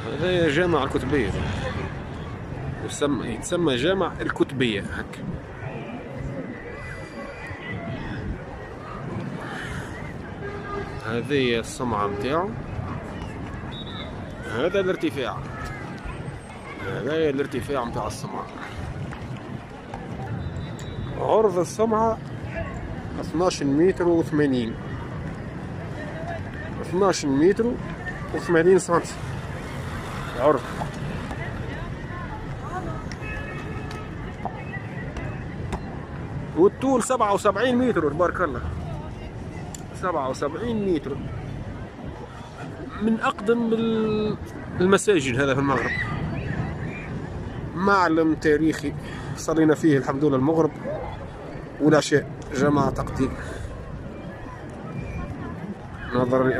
هذا جامع الكتبية، يتسمى جامع الكتبية هكا. هذه الصمعة متاعو، هذا الارتفاع، هذا الارتفاع متاع الصمعة. عرض الصمعة 12 متر و80، 12 متر و80 سنتي عرض. والطول 77 متر تبارك الله، 77 متر. من أقدم المساجد هذا في المغرب، معلم تاريخي صلينا فيه الحمد لله المغرب والعشاء جماعة تقديم، نظرا